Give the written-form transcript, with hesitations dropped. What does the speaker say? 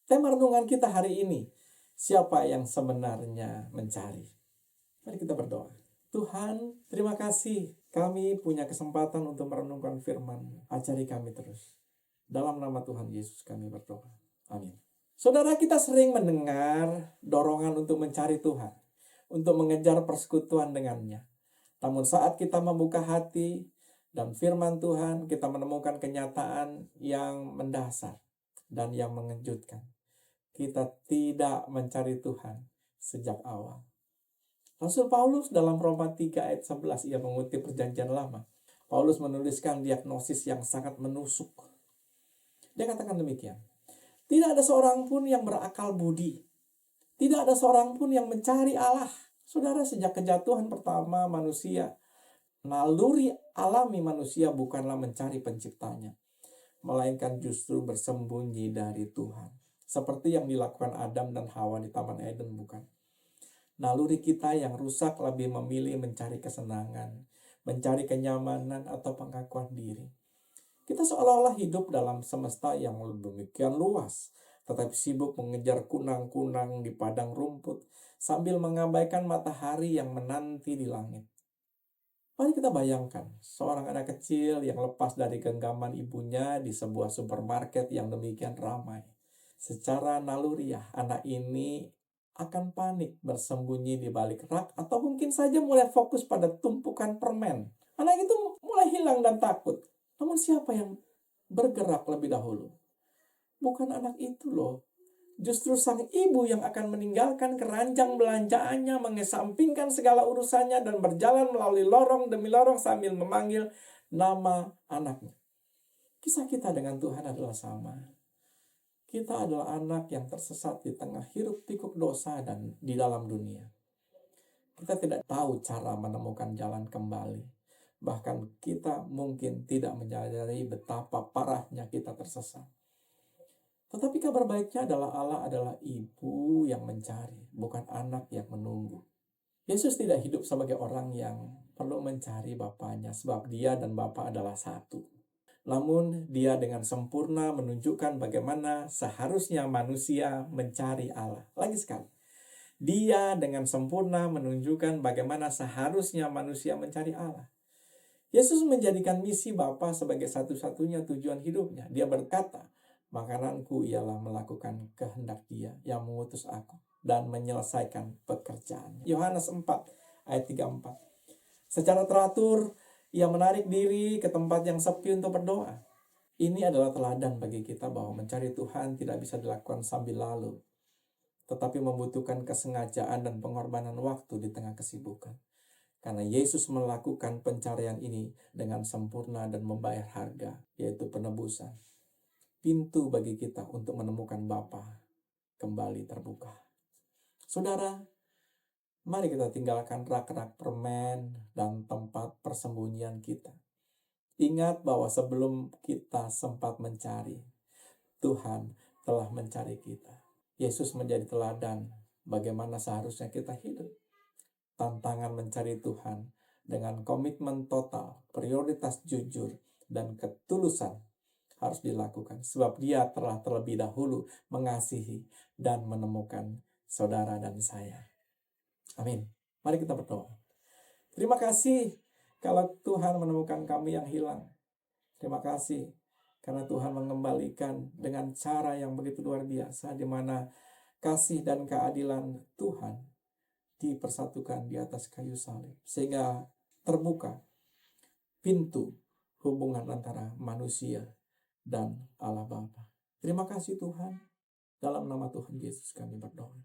Tema renungan kita hari ini, siapa yang sebenarnya mencari? Mari kita berdoa. Tuhan, terima kasih kami punya kesempatan untuk merenungkan firman-Mu. Ajari kami terus. Dalam nama Tuhan Yesus kami berdoa. Amin. Saudara, kita sering mendengar dorongan untuk mencari Tuhan, untuk mengejar persekutuan dengannya. Namun saat kita membuka hati dan firman Tuhan, kita menemukan kenyataan yang mendasar dan yang mengejutkan. Kita tidak mencari Tuhan sejak awal. Rasul Paulus dalam Roma 3 ayat 11 ia mengutip perjanjian lama. Paulus menuliskan diagnosis yang sangat menusuk. Dia katakan demikian. Tidak ada seorang pun yang berakal budi. Tidak ada seorang pun yang mencari Allah. Saudara, sejak kejatuhan pertama manusia, naluri alami manusia bukanlah mencari penciptanya, melainkan justru bersembunyi dari Tuhan. Seperti yang dilakukan Adam dan Hawa di Taman Eden, bukan? Naluri kita yang rusak lebih memilih mencari kesenangan, mencari kenyamanan atau pengakuan diri. Kita seolah-olah hidup dalam semesta yang demikian luas, tetapi sibuk mengejar kunang-kunang di padang rumput, sambil mengabaikan matahari yang menanti di langit. Mari kita bayangkan, seorang anak kecil yang lepas dari genggaman ibunya di sebuah supermarket yang demikian ramai. Secara naluriah, anak ini akan panik bersembunyi di balik rak atau mungkin saja mulai fokus pada tumpukan permen. Anak itu mulai hilang dan takut. Namun siapa yang bergerak lebih dahulu? Bukan anak itu loh. Justru sang ibu yang akan meninggalkan keranjang belanjaannya, mengesampingkan segala urusannya dan berjalan melalui lorong demi lorong sambil memanggil nama anaknya. Kisah kita dengan Tuhan adalah sama. Kita adalah anak yang tersesat di tengah hiruk pikuk dosa dan di dalam dunia. Kita tidak tahu cara menemukan jalan kembali. Bahkan kita mungkin tidak menyadari betapa parahnya kita tersesat. Tetapi kabar baiknya adalah Allah adalah ibu yang mencari, bukan anak yang menunggu. Yesus tidak hidup sebagai orang yang perlu mencari Bapaknya, sebab dia dan Bapa adalah satu. Namun dia dengan sempurna menunjukkan bagaimana seharusnya manusia mencari Allah. Lagi sekali, dia dengan sempurna menunjukkan bagaimana seharusnya manusia mencari Allah. Yesus menjadikan misi Bapa sebagai satu-satunya tujuan hidupnya. Dia berkata, makananku ialah melakukan kehendak Dia yang mengutus aku dan menyelesaikan pekerjaan. Yohanes 4 ayat 34. Secara teratur, ia menarik diri ke tempat yang sepi untuk berdoa. Ini adalah teladan bagi kita bahwa mencari Tuhan tidak bisa dilakukan sambil lalu, tetapi membutuhkan kesengajaan dan pengorbanan waktu di tengah kesibukan. Karena Yesus melakukan pencarian ini dengan sempurna dan membayar harga, yaitu penebusan. Pintu bagi kita untuk menemukan Bapa kembali terbuka. Saudara, mari kita tinggalkan rak-rak permen dan tempat persembunyian kita. Ingat bahwa sebelum kita sempat mencari, Tuhan telah mencari kita. Yesus menjadi teladan bagaimana seharusnya kita hidup. Tantangan mencari Tuhan dengan komitmen total, prioritas jujur, dan ketulusan harus dilakukan. Sebab Dia telah terlebih dahulu mengasihi dan menemukan saudara dan saya. Amin. Mari kita berdoa. Terima kasih kalau Tuhan menemukan kami yang hilang. Terima kasih karena Tuhan mengembalikan dengan cara yang begitu luar biasa, di mana kasih dan keadilan Tuhan dipersatukan di atas kayu salib, sehingga terbuka pintu hubungan antara manusia dan Allah Bapa. Terima kasih Tuhan. Dalam nama Tuhan Yesus kami berdoa.